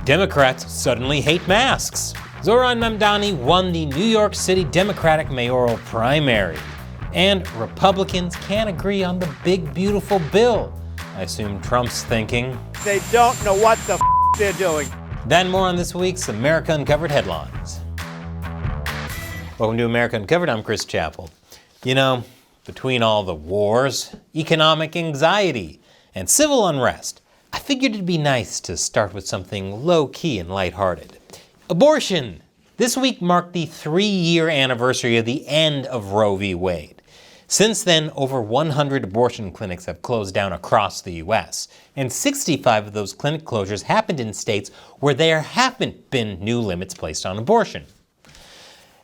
Democrats suddenly hate masks. Zohran Mamdani won the New York City Democratic mayoral primary. And Republicans can't agree on the big, beautiful bill. I assume Trump's thinking. They don't know what the they're doing. Then more on this week's America Uncovered headlines. Welcome to America Uncovered. I'm Chris Chappell. You know, between all the wars, economic anxiety, and civil unrest, I figured it'd be nice to start with something low-key and lighthearted. Abortion! This week marked the 3-year anniversary of the end of Roe v. Wade. Since then, over 100 abortion clinics have closed down across the U.S., and 65 of those clinic closures happened in states where there haven't been new limits placed on abortion.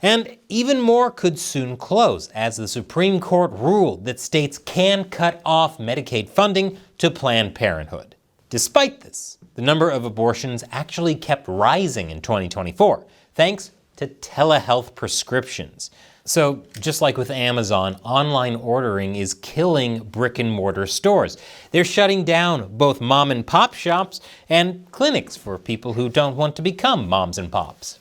And even more could soon close, as the Supreme Court ruled that states can cut off Medicaid funding to Planned Parenthood. Despite this, the number of abortions actually kept rising in 2024, thanks to telehealth prescriptions. So, just like with Amazon, online ordering is killing brick-and-mortar stores. They're shutting down both mom-and-pop shops and clinics for people who don't want to become moms and pops.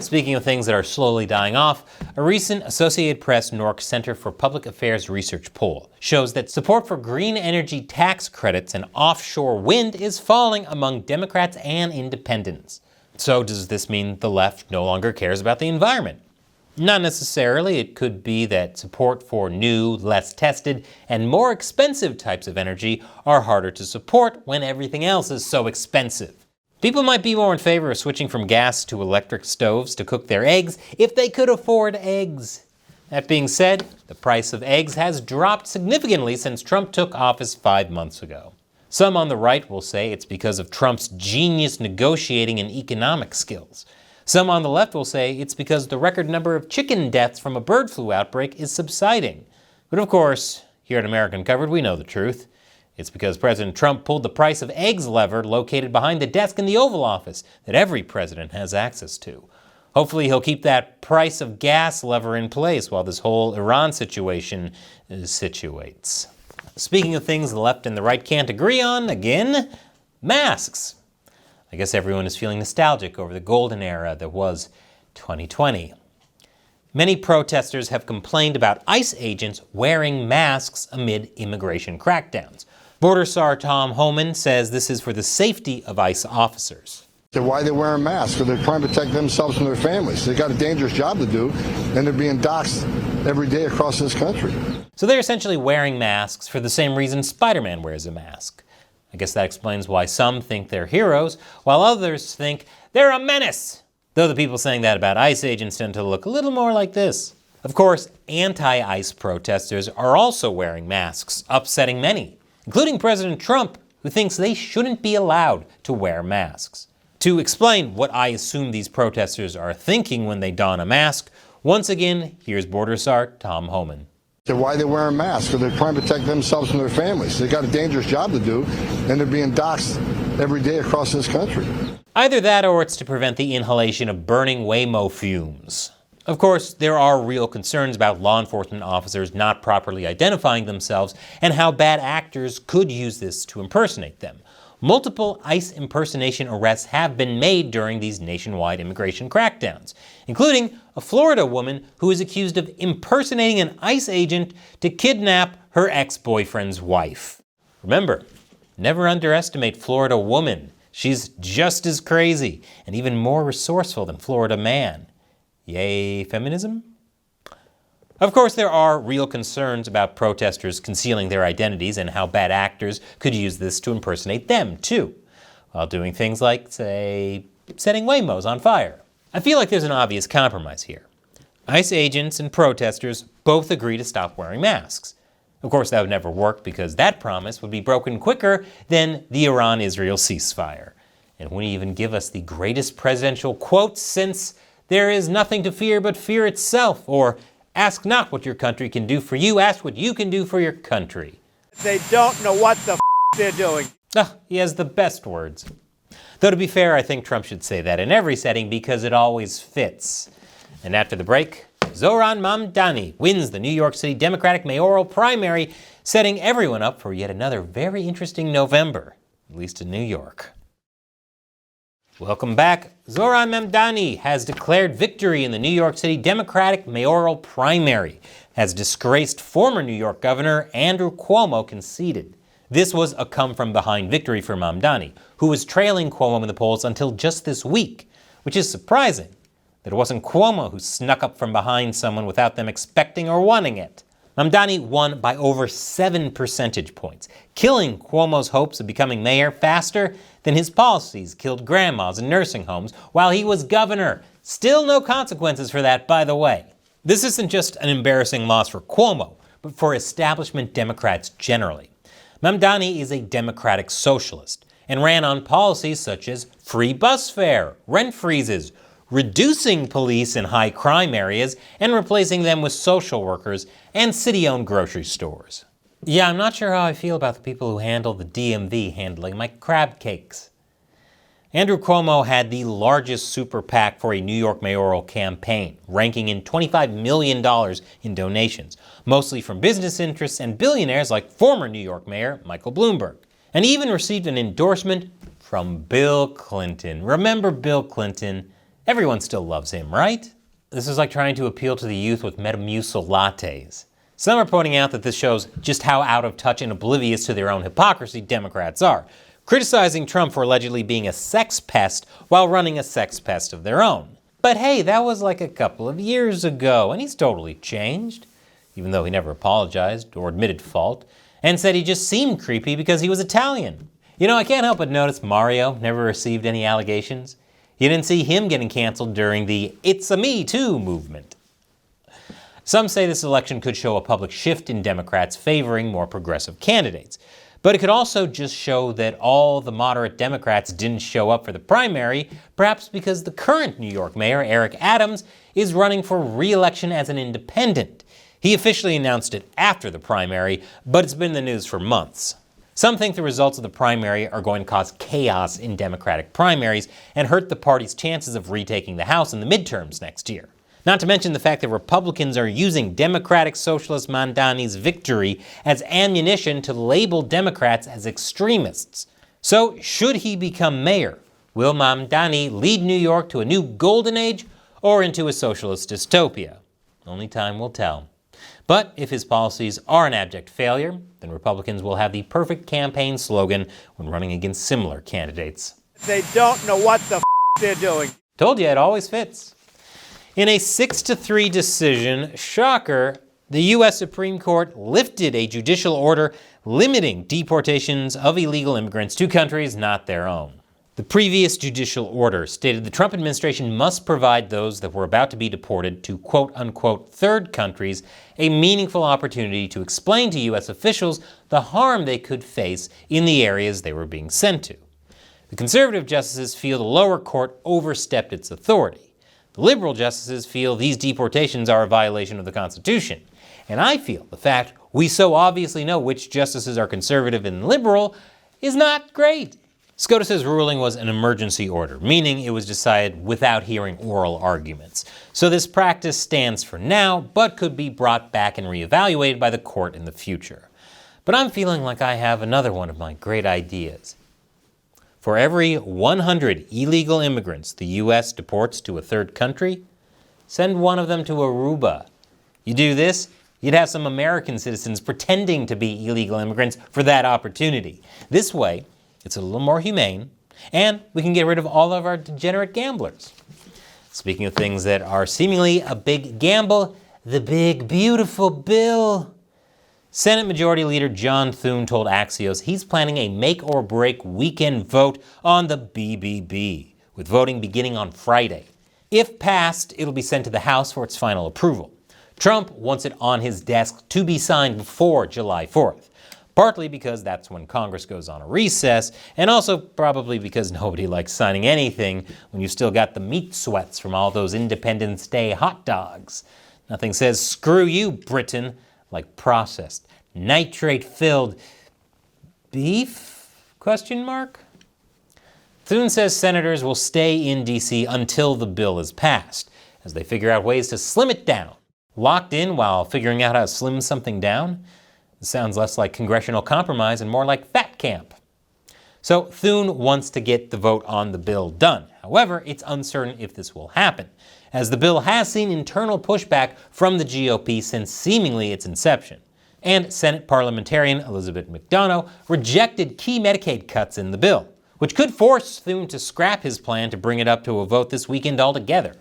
Speaking of things that are slowly dying off, a recent Associated Press NORC Center for Public Affairs research poll shows that support for green energy tax credits and offshore wind is falling among Democrats and independents. So does this mean the left no longer cares about the environment? Not necessarily. It could be that support for new, less tested, and more expensive types of energy are harder to support when everything else is so expensive. People might be more in favor of switching from gas to electric stoves to cook their eggs if they could afford eggs. That being said, the price of eggs has dropped significantly since Trump took office 5 months ago. Some on the right will say it's because of Trump's genius negotiating and economic skills. Some on the left will say it's because the record number of chicken deaths from a bird flu outbreak is subsiding. But of course, here at America Uncovered, we know the truth. It's because President Trump pulled the price of eggs lever located behind the desk in the Oval Office that every president has access to. Hopefully he'll keep that price of gas lever in place while this whole Iran situation situates. Speaking of things the left and the right can't agree on, again, masks. I guess everyone is feeling nostalgic over the golden era that was 2020. Many protesters have complained about ICE agents wearing masks amid immigration crackdowns. Border Czar Tom Homan says this is for the safety of ICE officers. Why are they wearing masks? Because they're trying to protect themselves and their families. They've got a dangerous job to do, and they're being doxxed every day across this country. So they're essentially wearing masks for the same reason Spider-Man wears a mask. I guess that explains why some think they're heroes, while others think they're a menace. Though the people saying that about ICE agents tend to look a little more like this. Of course, anti-ICE protesters are also wearing masks, upsetting many, including President Trump, who thinks they shouldn't be allowed to wear masks. To explain what I assume these protesters are thinking when they don a mask, once again, here's Border Czar Tom Homan. Why are they wearing masks? Because they're trying to protect themselves and their families. They've got a dangerous job to do, and they're being doxxed every day across this country. Either that or it's to prevent the inhalation of burning Waymo fumes. Of course, there are real concerns about law enforcement officers not properly identifying themselves and how bad actors could use this to impersonate them. Multiple ICE impersonation arrests have been made during these nationwide immigration crackdowns, including a Florida woman who is accused of impersonating an ICE agent to kidnap her ex-boyfriend's wife. Remember, never underestimate Florida woman. She's just as crazy and even more resourceful than Florida man. Yay, feminism? Of course, there are real concerns about protesters concealing their identities and how bad actors could use this to impersonate them, too, while doing things like, say, setting Waymos on fire. I feel like there's an obvious compromise here. ICE agents and protesters both agree to stop wearing masks. Of course, that would never work because that promise would be broken quicker than the Iran-Israel ceasefire. And wouldn't even give us the greatest presidential quote since "There is nothing to fear but fear itself," or "Ask not what your country can do for you, ask what you can do for your country." They don't know what the they're doing. He has the best words. Though to be fair, I think Trump should say that in every setting because it always fits. And after the break, Zohran Mamdani wins the New York City Democratic mayoral primary, setting everyone up for yet another very interesting November, at least in New York. Welcome back. Zohran Mamdani has declared victory in the New York City Democratic mayoral primary, as disgraced former New York Governor Andrew Cuomo conceded. This was a come-from-behind victory for Mamdani, who was trailing Cuomo in the polls until just this week, which is surprising that it wasn't Cuomo who snuck up from behind someone without them expecting or wanting it. Mamdani won by over 7 percentage points, killing Cuomo's hopes of becoming mayor faster than his policies killed grandmas in nursing homes while he was governor. Still no consequences for that, by the way. This isn't just an embarrassing loss for Cuomo, but for establishment Democrats generally. Mamdani is a democratic socialist and ran on policies such as free bus fare, rent freezes, reducing police in high crime areas and replacing them with social workers and city-owned grocery stores. Yeah, I'm not sure how I feel about the people who handle the DMV handling my crab cakes. Andrew Cuomo had the largest super PAC for a New York mayoral campaign, ranking in $25 million in donations, mostly from business interests and billionaires like former New York Mayor Michael Bloomberg. And he even received an endorsement from Bill Clinton. Remember Bill Clinton? Everyone still loves him, right? This is like trying to appeal to the youth with Metamucil lattes. Some are pointing out that this shows just how out of touch and oblivious to their own hypocrisy Democrats are, criticizing Trump for allegedly being a sex pest while running a sex pest of their own. But hey, that was like a couple of years ago, and he's totally changed, even though he never apologized or admitted fault, and said he just seemed creepy because he was Italian. You know, I can't help but notice Mario never received any allegations. You didn't see him getting canceled during the "It's a Me Too" movement. Some say this election could show a public shift in Democrats favoring more progressive candidates. But it could also just show that all the moderate Democrats didn't show up for the primary, perhaps because the current New York mayor, Eric Adams, is running for re-election as an independent. He officially announced it after the primary, but it's been in the news for months. Some think the results of the primary are going to cause chaos in Democratic primaries and hurt the party's chances of retaking the House in the midterms next year. Not to mention the fact that Republicans are using Democratic Socialist Mamdani's victory as ammunition to label Democrats as extremists. So, should he become mayor, will Mamdani lead New York to a new golden age or into a socialist dystopia? Only time will tell. But if his policies are an abject failure, then Republicans will have the perfect campaign slogan when running against similar candidates. They don't know what the they're doing. Told you, it always fits. In a 6-3 decision, shocker, the U.S. Supreme Court lifted a judicial order limiting deportations of illegal immigrants to countries not their own. The previous judicial order stated the Trump administration must provide those that were about to be deported to quote-unquote third countries a meaningful opportunity to explain to U.S. officials the harm they could face in the areas they were being sent to. The conservative justices feel the lower court overstepped its authority. The liberal justices feel these deportations are a violation of the Constitution. And I feel the fact we so obviously know which justices are conservative and liberal is not great. SCOTUS's ruling was an emergency order, meaning it was decided without hearing oral arguments. So this practice stands for now, but could be brought back and reevaluated by the court in the future. But I'm feeling like I have another one of my great ideas. For every 100 illegal immigrants the U.S. deports to a third country, send one of them to Aruba. You do this, you'd have some American citizens pretending to be illegal immigrants for that opportunity. This way, it's a little more humane, and we can get rid of all of our degenerate gamblers. Speaking of things that are seemingly a big gamble, the big, beautiful bill. Senate Majority Leader John Thune told Axios he's planning a make-or-break weekend vote on the BBB, with voting beginning on Friday. If passed, it'll be sent to the House for its final approval. Trump wants it on his desk to be signed before July 4th. Partly because that's when Congress goes on a recess, and also probably because nobody likes signing anything when you still got the meat sweats from all those Independence Day hot dogs. Nothing says "screw you, Britain" like processed, nitrate-filled beef? ? Thune says senators will stay in D.C. until the bill is passed, as they figure out ways to slim it down. Locked in while figuring out how to slim something down? It sounds less like congressional compromise and more like fat camp. So Thune wants to get the vote on the bill done. However, it's uncertain if this will happen, as the bill has seen internal pushback from the GOP since seemingly its inception. And Senate parliamentarian Elizabeth McDonough rejected key Medicaid cuts in the bill, which could force Thune to scrap his plan to bring it up to a vote this weekend altogether.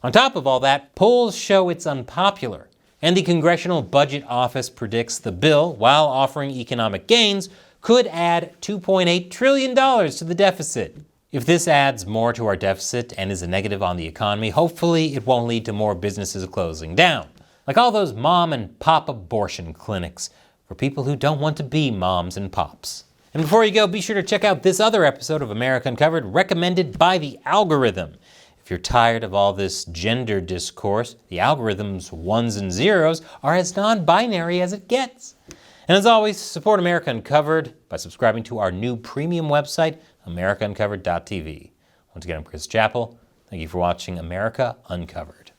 On top of all that, polls show it's unpopular, and the Congressional Budget Office predicts the bill, while offering economic gains, could add $2.8 trillion to the deficit. If this adds more to our deficit and is a negative on the economy, hopefully it won't lead to more businesses closing down, like all those mom and pop abortion clinics for people who don't want to be moms and pops. And before you go, be sure to check out this other episode of America Uncovered recommended by the algorithm. If you're tired of all this gender discourse, the algorithm's ones and zeros are as non-binary as it gets. And as always, support America Uncovered by subscribing to our new premium website, americauncovered.tv. Once again, I'm Chris Chappell. Thank you for watching America Uncovered.